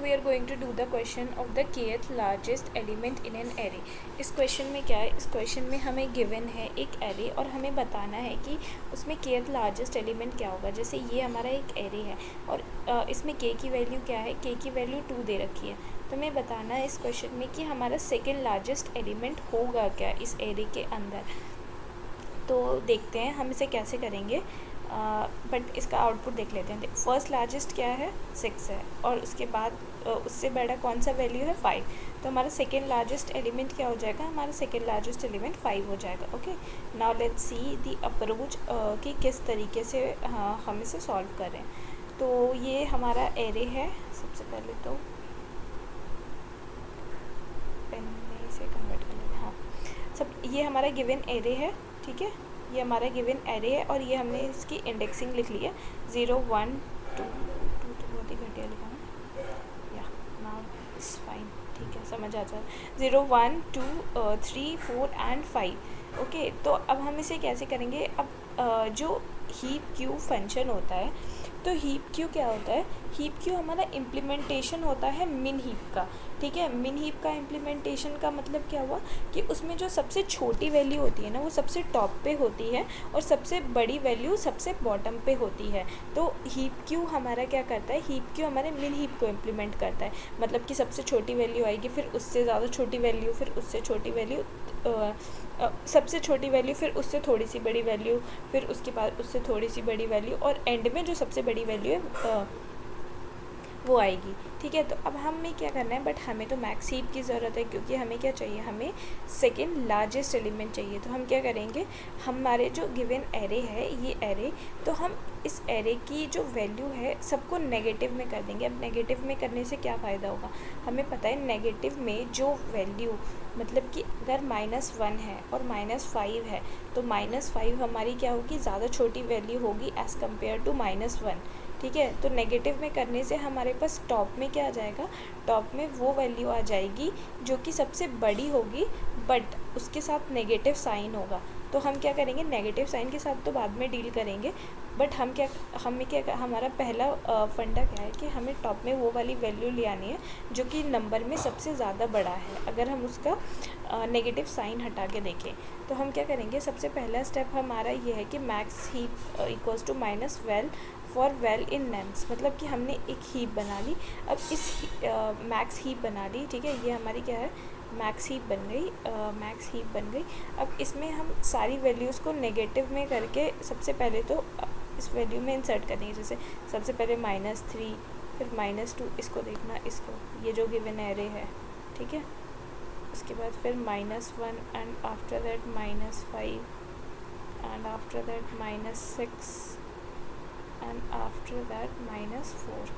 We are going to do the question of the kth largest element in an array. इस question में क्या है, इस question में हमें गिवन है एक एरे और हमें बताना है कि उसमें kth लार्जेस्ट एलिमेंट क्या होगा। जैसे ये हमारा एक एरे है और इसमें k की वैल्यू क्या है, k की वैल्यू 2 दे रखी है। तो हमें बताना है इस क्वेश्चन में कि हमारा सेकेंड लार्जेस्ट एलिमेंट होगा क्या इस एरे के अंदर। तो देखते हैं हम इसे कैसे करेंगे, बट इसका आउटपुट देख लेते हैं। फर्स्ट लार्जेस्ट क्या है, 6 है, और उसके बाद उससे बड़ा कौन सा वैल्यू है, 5। तो हमारा सेकेंड लार्जेस्ट एलिमेंट क्या हो जाएगा, हमारा सेकेंड लार्जेस्ट एलिमेंट 5 हो जाएगा। Okay, now let's see the approach कि किस तरीके से हम इसे सॉल्व करें। तो ये हमारा एरे है। सबसे पहले तो पेन में इसे कन्वर्ट कर लेते हैं। हाँ, ये हमारा गिवन एरे है, ठीक है। ये हमारा गिवन एरे है और ये हमने इसकी इंडेक्सिंग लिख ली है 0 1 2 2 तो बहुत ही घटिया लिखा है, या नाउ इट्स फाइन, ठीक है, समझ आ जाए। 0 1 2 3 4 एंड 5। ओके, तो अब हम इसे कैसे करेंगे। अब जो हीप क्यू फंक्शन होता है, तो हीप क्यू क्या होता है, हीप क्यू हमारा इम्प्लीमेंटेशन होता है मिन हीप का, ठीक है। मिन हीप का इम्प्लीमेंटेशन का मतलब क्या हुआ कि उसमें जो सबसे छोटी वैल्यू होती है ना, वो सबसे टॉप पे होती है और सबसे बड़ी वैल्यू सबसे बॉटम पे होती है। तो हीप क्यू हमारा क्या करता है, हीप क्यू हमारे मिन हीप को इम्प्लीमेंट करता है। मतलब कि सबसे छोटी वैल्यू आएगी, फिर उससे ज़्यादा छोटी वैल्यू, फिर उससे छोटी वैल्यू, सबसे छोटी वैल्यू, फिर उससे थोड़ी सी बड़ी वैल्यू, फिर उसके बाद उससे थोड़ी सी बड़ी वैल्यू, और एंड में जो सबसे बड़ी वैल्यू है वो आएगी, ठीक है। तो अब हमें क्या करना है, बट हमें तो मैक्स हीप की ज़रूरत है, क्योंकि हमें क्या चाहिए, हमें सेकेंड लार्जेस्ट एलिमेंट चाहिए। तो हम क्या करेंगे, हमारे जो गिवन एरे है, ये एरे, तो हम इस एरे की जो वैल्यू है सबको नेगेटिव में कर देंगे। अब नेगेटिव में करने से क्या फ़ायदा होगा, हमें पता है नेगेटिव में जो वैल्यू, मतलब कि अगर -1 है और -5 है, तो -5 हमारी क्या होगी, ज़्यादा छोटी वैल्यू होगी एज़ कम्पेयर टू -1, ठीक है। तो नेगेटिव में करने से हमारे पास टॉप में क्या आ जाएगा, टॉप में वो वैल्यू आ जाएगी जो कि सबसे बड़ी होगी, बट उसके साथ नेगेटिव साइन होगा। तो हम क्या करेंगे, नेगेटिव साइन के साथ तो बाद में डील करेंगे, बट हमारा पहला फंडा क्या है कि हमें टॉप में वो वाली वैल्यू ले आनी है जो कि नंबर में सबसे ज़्यादा बड़ा है। अगर हम उसका नेगेटिव साइन हटा के देखें, तो हम क्या करेंगे, सबसे पहला स्टेप हमारा ये है कि max heap equals to -12 for well in names. मतलब कि हमने एक हीप बना ली। अब इस मैक्स हीप बना ली, ठीक है, ये हमारी क्या है, मैक्स हीप बन गई, मैक्स हीप बन गई। अब इसमें हम सारी वैल्यूज़ को नेगेटिव में करके सबसे पहले तो इस वैल्यू में इंसर्ट करेंगे। जैसे सबसे पहले -3, फिर -2, इसको देखना, इसको, ये जो गिवन एरे है, ठीक है। उसके बाद फिर -1 and after that -5 and after that -6 and after that -4।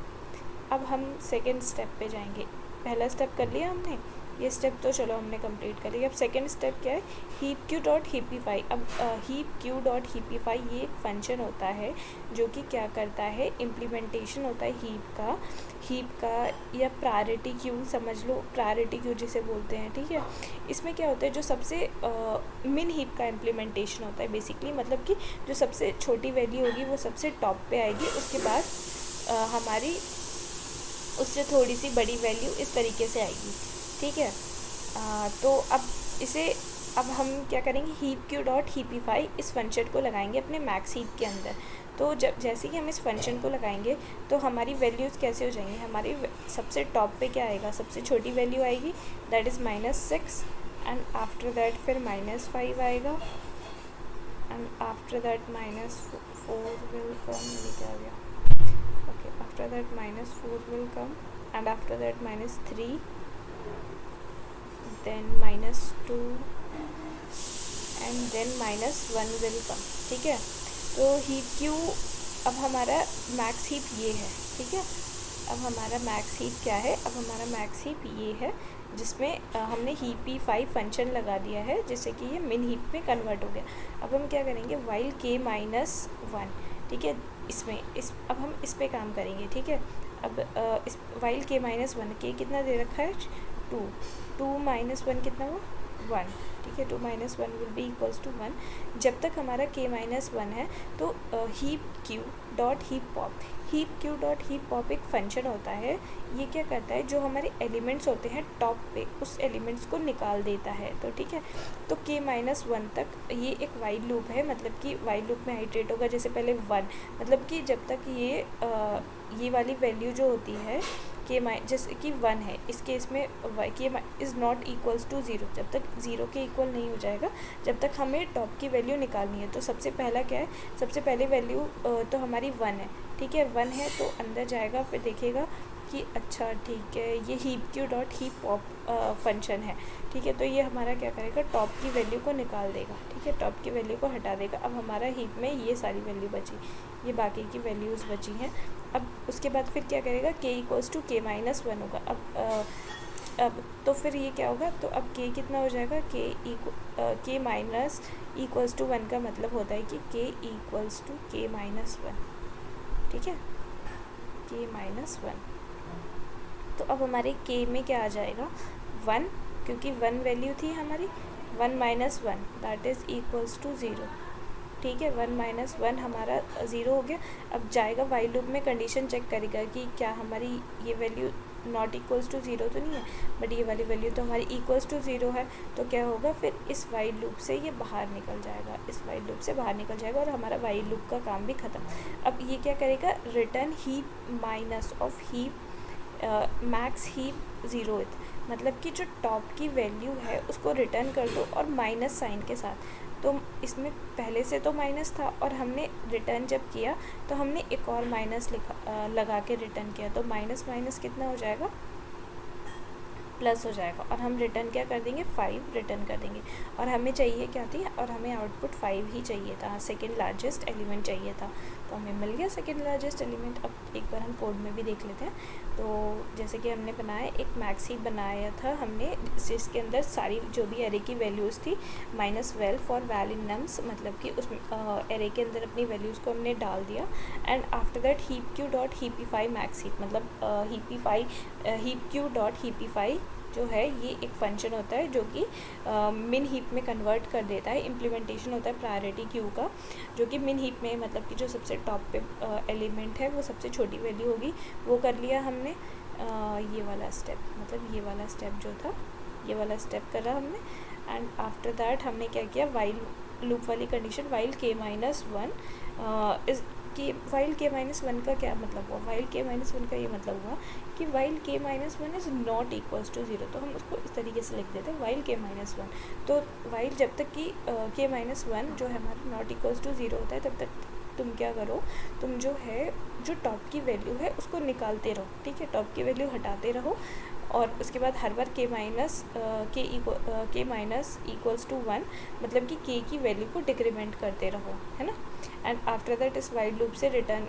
अब हम सेकेंड स्टेप पे जाएंगे। पहला स्टेप कर लिया हमने, ये स्टेप तो चलो हमने कंप्लीट कर लिया। अब सेकेंड स्टेप क्या है, हीप क्यू डॉट हीपीफाई। अब हीप क्यू डॉट हीपीफाई ये एक फंक्शन होता है जो कि क्या करता है, इम्प्लीमेंटेशन होता है हीप का या प्रायोरिटी क्यू समझ लो, प्रायोरिटी क्यू जिसे बोलते हैं, ठीक है। इसमें क्या होता है, जो सबसे मिन हीप का इम्प्लीमेंटेशन होता है बेसिकली, मतलब कि जो सबसे छोटी वैल्यू होगी वो सबसे टॉप पे आएगी, उसके बाद हमारी उससे थोड़ी सी बड़ी वैल्यू इस तरीके से आएगी, ठीक है। तो अब हम क्या करेंगे, हीप क्यू डॉट हीपीफाई इस फंक्शन को लगाएंगे अपने मैक्स हीप के अंदर। तो जब जैसे कि हम इस फंक्शन को लगाएंगे तो हमारी वैल्यूज़ कैसे हो जाएंगी, हमारी सबसे टॉप पे क्या आएगा, सबसे छोटी वैल्यू आएगी, that is -6, and after that फिर -5 आएगा, and after that -4 will come, ये क्या आ गया, okay, after that -4 will come, and after that -3, then -2 and then -1 will come, ठीक है। तो हीप क्यू, अब हमारा मैक्स हीप ये है, ठीक है। अब हमारा मैक्स हीप क्या है, अब हमारा मैक्स हीप ये है जिसमें हमने हीपीफाई फंक्शन लगा दिया है, जिससे कि ये मिन हीप में कन्वर्ट हो गया। अब हम क्या करेंगे, वाइल k-1, ठीक है, अब हम इस पे काम करेंगे, ठीक है। अब इस वाइल k-1, के कितना दे रखा है, 2 -1 कितना हुआ, 1, ठीक है। 2 - 1 विल बी इक्वल्स टू 1। जब तक हमारा k-1 है तो heap Q dot heap pop heap Q dot heap pop एक फंक्शन होता है, ये क्या करता है, जो हमारे एलिमेंट्स होते हैं टॉप पे उस एलिमेंट्स को निकाल देता है। तो ठीक है, तो k-1 तक ये एक वाइल लूप है, मतलब कि वाइल लूप में आइटरेट होगा जैसे पहले 1, मतलब कि जब तक ये वाली वैल्यू जो होती है जैसे कि 1 है, इस केस में k is not equals to 0, जब तक 0 के इक्वल नहीं हो जाएगा जब तक हमें टॉप की वैल्यू निकालनी है। तो सबसे पहला क्या है, सबसे पहले वैल्यू तो हमारी 1 है, ठीक है, 1 है तो अंदर जाएगा, फिर देखेगा कि अच्छा ठीक है ये heap Q dot heap pop function है, ठीक है, तो ये हमारा क्या करेगा, टॉप की वैल्यू को निकाल देगा, ठीक है, टॉप की वैल्यू को हटा देगा। अब हमारा हीप में ये सारी वैल्यू बची, ये बाकी की वैल्यूज़ बची हैं। अब उसके बाद फिर क्या करेगा, k=k-1 होगा। अब तो फिर ये क्या होगा, तो अब k कितना हो जाएगा, k-1 का मतलब होता है कि k=k-1, ठीक है, k-1। तो अब हमारे k में क्या आ जाएगा, 1, क्योंकि 1 वैल्यू थी हमारी, 1 - 1 दैट इज़ इक्वल्स टू 0, ठीक है, 1 - 1 हमारा 0 हो गया। अब जाएगा वाइल लूप में, कंडीशन चेक करेगा कि क्या हमारी ये वैल्यू नॉट इक्वल्स टू 0 तो नहीं है, बट ये वाली वैल्यू तो हमारी इक्वल्स टू 0 है। तो क्या होगा, फिर इस वाइल लूप से ये बाहर निकल जाएगा, इस वाइल लूप से बाहर निकल जाएगा और हमारा वाइल लूप का काम भी ख़त्म। अब ये क्या करेगा, return heap minus of heap max heap 0th, मतलब कि जो टॉप की वैल्यू है उसको रिटर्न कर दो और माइनस साइन के साथ। तो इसमें पहले से तो माइनस था और हमने रिटर्न जब किया तो हमने एक और माइनस लगा के रिटर्न किया, तो माइनस माइनस कितना हो जाएगा, प्लस हो जाएगा, और हम रिटर्न क्या कर देंगे, 5 रिटर्न कर देंगे। और हमें चाहिए क्या थी, और हमें आउटपुट 5 ही चाहिए था, सेकंड लार्जेस्ट एलिमेंट चाहिए था, तो हमें मिल गया सेकंड लार्जेस्ट एलिमेंट। अब एक बार हम कोड में भी देख लेते हैं। तो जैसे कि हमने बनाया एक मैक्स हीप बनाया था हमने, जिसके अंदर सारी जो भी एरे की वैल्यूज़ थी -12 फॉर वैल इन नम्स, मतलब कि उस एरे के अंदर अपनी वैल्यूज़ को हमने डाल दिया। And after that heap Q dot heapify max heap, मतलब हीप क्यू डॉट हीपीफाई जो है ये एक फंक्शन होता है जो कि मिन हीप में कन्वर्ट कर देता है, इम्प्लीमेंटेशन होता है प्रायोरिटी क्यू का, जो कि मिन हीप में मतलब कि जो सबसे टॉप पे एलिमेंट है वो सबसे छोटी वैल्यू होगी, वो कर लिया हमने। ये वाला स्टेप, मतलब ये वाला स्टेप जो था, ये वाला स्टेप करा हमने। एंड आफ्टर दैट हमने क्या किया, वाइल लूप वाली कंडीशन, वाइल k-1 इज़ कि वाइल k-1 का क्या मतलब हुआ, वाइल k-1 का ये मतलब हुआ कि while k-1 is not equals to 0, तो हम उसको इस तरीके से लिख देते हैं, वाइल k-1। तो वाइल जब तक कि k-1 जो है हमारा नॉट इक्वल्स टू 0 होता है, तब तक तुम क्या करो, तुम जो है जो टॉप की वैल्यू है उसको निकालते रहो, ठीक है, टॉप की वैल्यू हटाते रहो, और उसके बाद हर बार k माइनस इक्वल्स टू 1, मतलब कि k की वैल्यू को डिक्रीमेंट करते रहो, है ना। एंड आफ्टर दैट इस वाइल लूप से रिटर्न,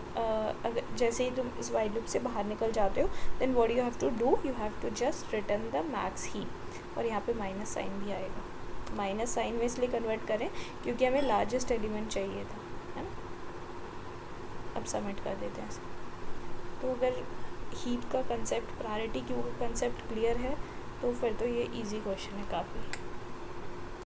अगर जैसे ही तुम इस वाइल लूप से बाहर निकल जाते हो, then what you have to do, you have to just return the max heap, और यहाँ पे माइनस साइन भी आएगा। माइनस साइन में इसलिए कन्वर्ट करें क्योंकि हमें लार्जेस्ट एलिमेंट चाहिए था, है ना। अब सबमिट कर देते हैं। तो अगर हीप का कंसेप्ट, प्रायोरिटी क्यू का कंसेप्ट क्लियर है तो फिर तो ये इजी क्वेश्चन है काफ़ी।